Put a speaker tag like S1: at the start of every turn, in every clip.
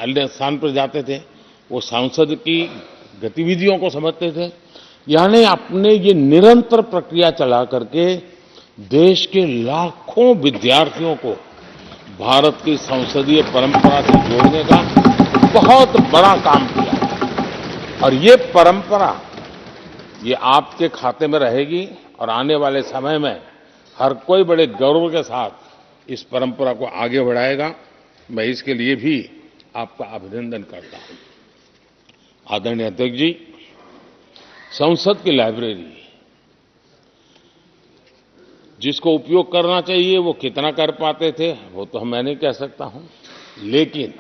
S1: अन्य स्थान पर जाते थे, वो सांसद की गतिविधियों को समझते थे। यानी आपने ये निरंतर प्रक्रिया चला करके देश के लाखों विद्यार्थियों को भारत की संसदीय परंपरा से जोड़ने का बहुत बड़ा काम किया। और ये परंपरा ये आपके खाते में रहेगी और आने वाले समय में हर कोई बड़े गौरव के साथ इस परंपरा को आगे बढ़ाएगा। मैं इसके लिए भी आपका अभिनंदन करता हूं। आदरणीय अध्यक्ष जी, संसद की लाइब्रेरी जिसको उपयोग करना चाहिए वो कितना कर पाते थे वो तो मैं नहीं कह सकता हूं, लेकिन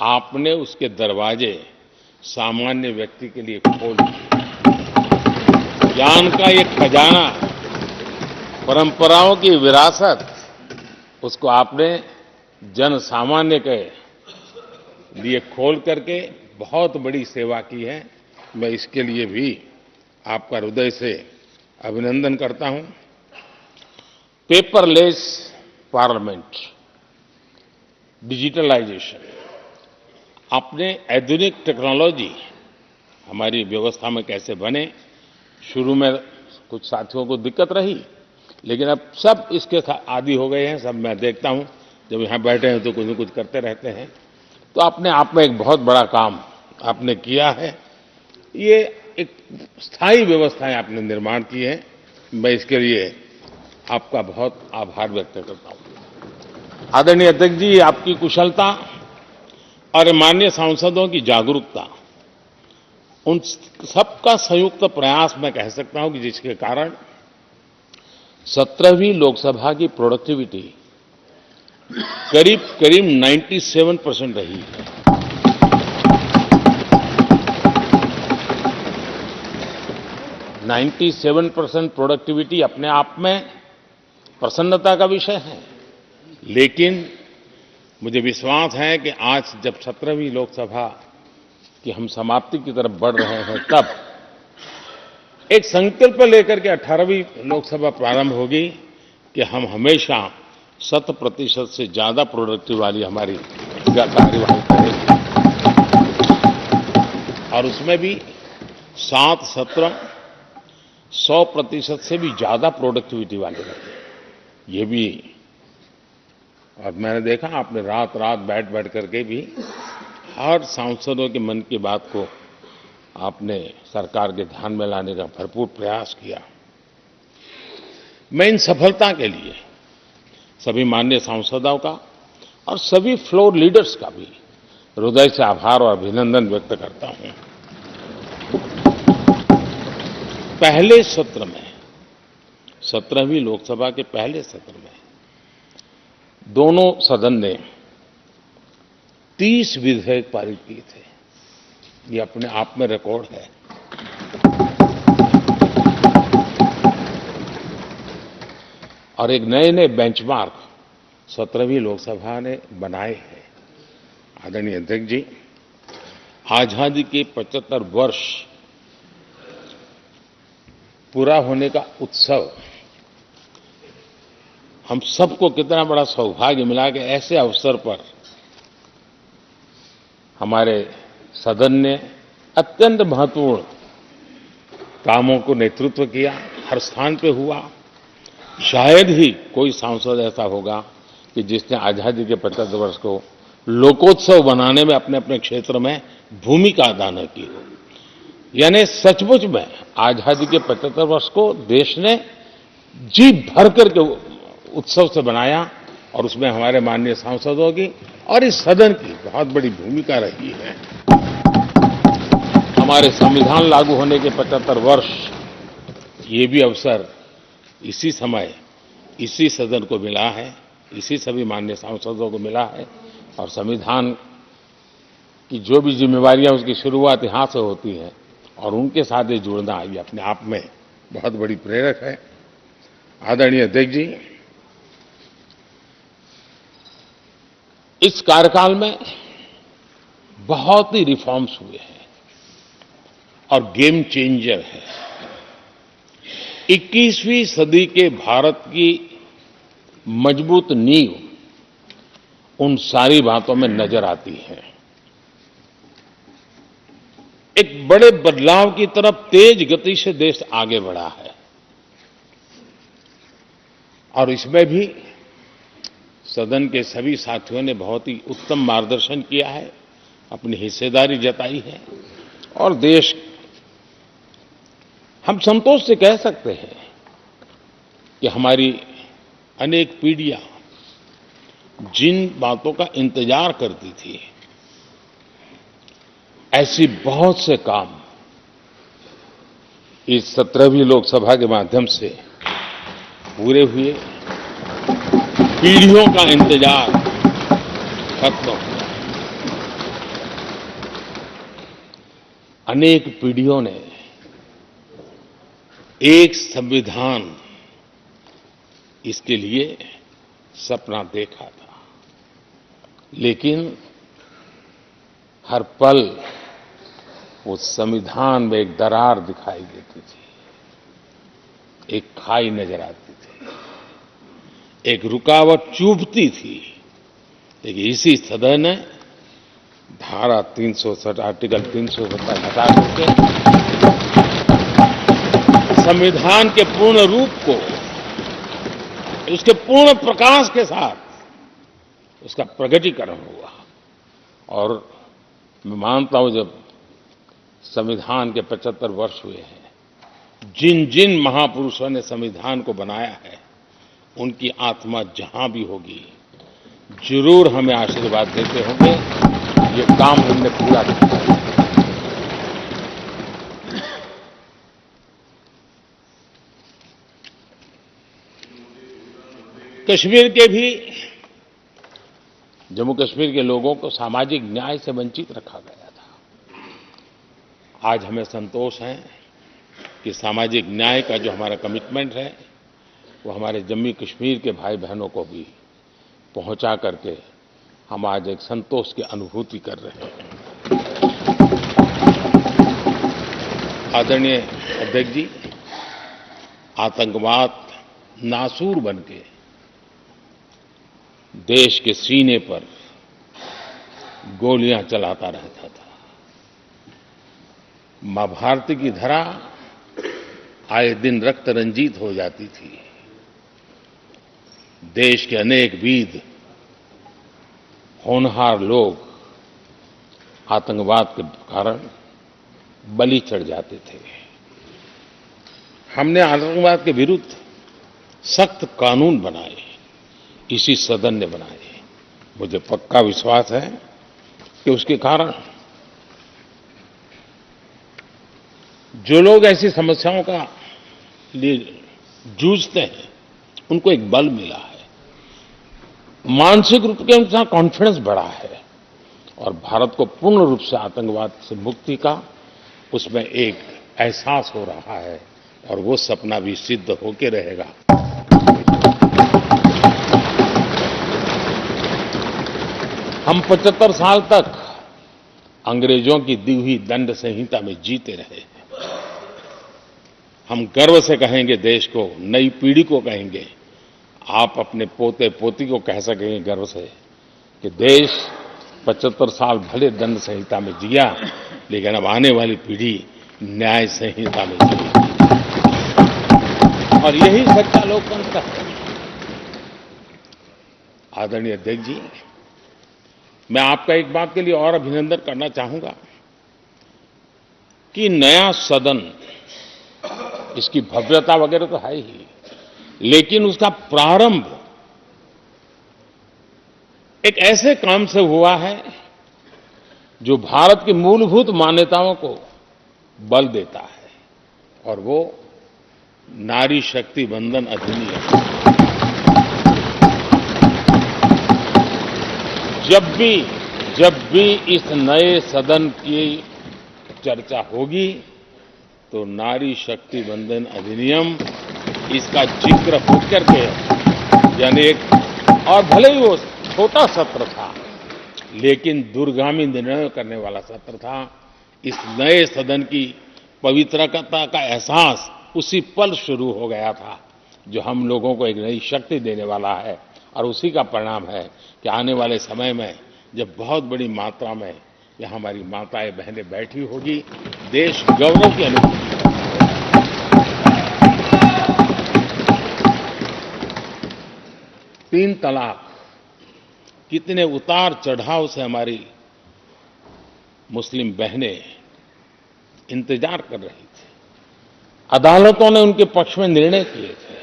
S1: आपने उसके दरवाजे सामान्य व्यक्ति के लिए खोल दिए। ज्ञान का ये खजाना, परंपराओं की विरासत, उसको आपने जन सामान्य के लिए खोल करके बहुत बड़ी सेवा की है। मैं इसके लिए भी आपका हृदय से अभिनंदन करता हूं। पेपरलेस पार्लियामेंट, डिजिटलाइजेशन, आपने आधुनिक टेक्नोलॉजी हमारी व्यवस्था में कैसे बने। शुरू में कुछ साथियों को दिक्कत रही, लेकिन अब सब इसके आदी हो गए हैं। सब मैं देखता हूं जब यहां बैठे हैं तो कुछ न कुछ करते रहते हैं। तो अपने आप में एक बहुत बड़ा काम आपने किया है। ये एक स्थायी व्यवस्थाएं आपने निर्माण की है। मैं इसके लिए आपका बहुत आभार व्यक्त करता हूं। आदरणीय अध्यक्ष जी, आपकी कुशलता और माननीय सांसदों की जागरूकता, उन सबका संयुक्त प्रयास मैं कह सकता हूं कि जिसके कारण 17वीं लोकसभा की प्रोडक्टिविटी करीब 97% रही है। 97% प्रोडक्टिविटी अपने आप में प्रसन्नता का विषय है, लेकिन मुझे विश्वास है कि आज जब 17वीं लोकसभा की हम समाप्ति की तरफ बढ़ रहे हैं, तब एक संकल्प लेकर के 18वीं लोकसभा प्रारंभ होगी कि हम हमेशा 100% से ज्यादा प्रोडक्टिव वाली हमारी कार्यवाही करेंगे और उसमें भी 7 सत्र 100% से भी ज्यादा प्रोडक्टिविटी वाले रहेंगे। ये भी, और मैंने देखा आपने रात रात बैठ करके भी हर सांसदों के मन की बात को आपने सरकार के ध्यान में लाने का भरपूर प्रयास किया। मैं इन सफलता के लिए सभी माननीय सांसदों का और सभी फ्लोर लीडर्स का भी हृदय से आभार और अभिनंदन व्यक्त करता हूं। पहले सत्र में, 17वीं लोकसभा के पहले सत्र में दोनों सदन ने 30 विधेयक पारित किए थे। ये अपने आप में रिकॉर्ड है। और एक नए बेंचमार्क 17वीं लोकसभा ने बनाए हैं। आदरणीय अध्यक्ष जी, आजादी के 75 वर्ष पूरा होने का उत्सव, हम सबको कितना बड़ा सौभाग्य मिला कि ऐसे अवसर पर हमारे सदन ने अत्यंत महत्वपूर्ण कामों को नेतृत्व किया। हर स्थान पे हुआ। शायद ही कोई सांसद ऐसा होगा कि जिसने आजादी के 75 वर्ष को लोकोत्सव बनाने में अपने अपने क्षेत्र में भूमिका अदा न की हो। यानी सचमुच में आजादी के 75 वर्ष को देश ने जी भर करके उत्सव से बनाया और उसमें हमारे माननीय सांसदों की और इस सदन की बहुत बड़ी भूमिका रही है। हमारे संविधान लागू होने के 75 वर्ष, ये भी अवसर इसी समय इसी सदन को मिला है, इसी सभी माननीय सांसदों को मिला है। और संविधान की जो भी जिम्मेवारियां उसकी शुरुआत यहां से होती है और उनके साथ ये जुड़ना, ये अपने आप में बहुत बड़ी प्रेरक है। आदरणीय अध्यक्ष जी, इस कार्यकाल में बहुत ही रिफॉर्म्स हुए हैं और गेम चेंजर है। 21वीं सदी के भारत की मजबूत नींव उन सारी बातों में नजर आती है। एक बड़े बदलाव की तरफ तेज गति से देश आगे बढ़ा है और इसमें भी सदन के सभी साथियों ने बहुत ही उत्तम मार्गदर्शन किया है, अपनी हिस्सेदारी जताई है और देश, हम संतोष से कह सकते हैं कि हमारी अनेक पीढ़ियां जिन बातों का इंतजार करती थी, ऐसी बहुत से काम इस 17वीं लोकसभा के माध्यम से पूरे हुए। पीढ़ियों का इंतजार खत्म हुआ। अनेक पीढ़ियों ने एक संविधान, इसके लिए सपना देखा था, लेकिन हर पल उस संविधान में एक दरार दिखाई देती थी, एक खाई नजर आती थी, एक रुकावट चुभती थी। लेकिन इसी सदन ने धारा 360 आर्टिकल 370 हटा करके संविधान के पूर्ण रूप को, उसके पूर्ण प्रकाश के साथ उसका प्रकटीकरण हुआ। और मैं मानता हूं, जब संविधान के 75 वर्ष हुए हैं, जिन जिन महापुरुषों ने संविधान को बनाया है, उनकी आत्मा जहां भी होगी, जरूर हमें आशीर्वाद देते होंगे, ये काम हमने पूरा किया। कश्मीर के भी, जम्मू कश्मीर के लोगों को सामाजिक न्याय से वंचित रखा गया था। आज हमें संतोष है कि सामाजिक न्याय का जो हमारा कमिटमेंट है, वो हमारे जम्मू कश्मीर के भाई बहनों को भी पहुंचा करके हम आज एक संतोष की अनुभूति कर रहे हैं। आदरणीय अध्यक्ष जी, आतंकवाद नासूर बनके देश के सीने पर गोलियां चलाता रहता था। मां भारती की धरा आए दिन रक्त रंजित हो जाती थी। देश के अनेक वीर होनहार लोग आतंकवाद के कारण बलि चढ़ जाते थे। हमने आतंकवाद के विरुद्ध सख्त कानून बनाए, इसी सदन ने बनाए। मुझे पक्का विश्वास है कि उसके कारण जो लोग ऐसी समस्याओं का लिए जूझते हैं, उनको एक बल मिला है, मानसिक रूप के उनका कॉन्फिडेंस बढ़ा है और भारत को पूर्ण रूप से आतंकवाद से मुक्ति का उसमें एक एहसास हो रहा है और वो सपना भी सिद्ध होके रहेगा। हम 75 साल तक अंग्रेजों की दी हुई दंड संहिता में जीते रहे हैं। हम गर्व से कहेंगे देश को, नई पीढ़ी को कहेंगे, आप अपने पोते पोती को कह सकेंगे गर्व से कि देश 75 साल भले दंड संहिता में जिया, लेकिन अब आने वाली पीढ़ी न्याय संहिता में जिएगी। और यही सच्चा लोकतंत्र है। आदरणीय अध्यक्ष जी, मैं आपका एक बात के लिए और अभिनंदन करना चाहूंगा कि नया सदन, इसकी भव्यता वगैरह तो है ही, लेकिन उसका प्रारंभ एक ऐसे काम से हुआ है जो भारत की मूलभूत मान्यताओं को बल देता है, और वो नारी शक्ति वंदन अधिनियम। जब भी इस नए सदन की चर्चा होगी तो नारी शक्ति वंदन अधिनियम, इसका जिक्र होकर के, यानी एक, और भले ही वो छोटा सत्र था, लेकिन दूरगामी निर्णय करने वाला सत्र था। इस नए सदन की पवित्रता का एहसास उसी पल शुरू हो गया था, जो हम लोगों को एक नई शक्ति देने वाला है। और उसी का परिणाम है कि आने वाले समय में जब बहुत बड़ी मात्रा में यहाँ हमारी माताएं बहनें बैठी होगी, देश गौरव की अनुभूति है। 3 तलाक कितने उतार चढ़ाव से हमारी मुस्लिम बहनें इंतजार कर रही थी। अदालतों ने उनके पक्ष में निर्णय किए थे,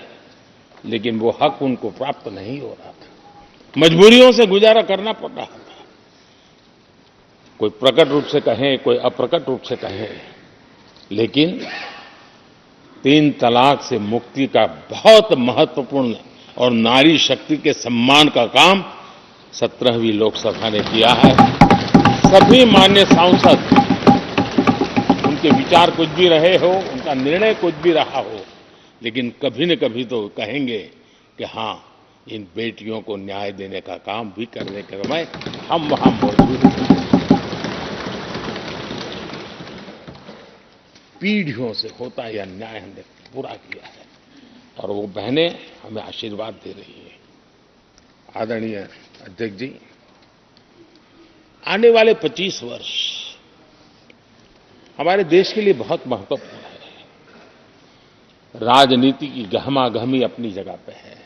S1: लेकिन वो हक उनको प्राप्त नहीं हो रहा था। मजबूरियों से गुजारा करना पड़ रहा था। कोई प्रकट रूप से कहे, कोई अप्रकट रूप से कहे, लेकिन 3 तलाक से मुक्ति का बहुत महत्वपूर्ण और नारी शक्ति के सम्मान का काम 17वीं लोकसभा ने किया है। सभी माननीय सांसद, उनके विचार कुछ भी रहे हो, उनका निर्णय कुछ भी रहा हो, लेकिन कभी न कभी तो कहेंगे कि हाँ, इन बेटियों को न्याय देने का काम भी करने के समय हम वहां मौजूद हैं। पीढ़ियों से होता यह न्याय हमने पूरा किया है और वो बहनें हमें आशीर्वाद दे रही हैं। आदरणीय अध्यक्ष जी, आने वाले 25 वर्ष हमारे देश के लिए बहुत महत्वपूर्ण है। राजनीति की गहमागहमी अपनी जगह पे है,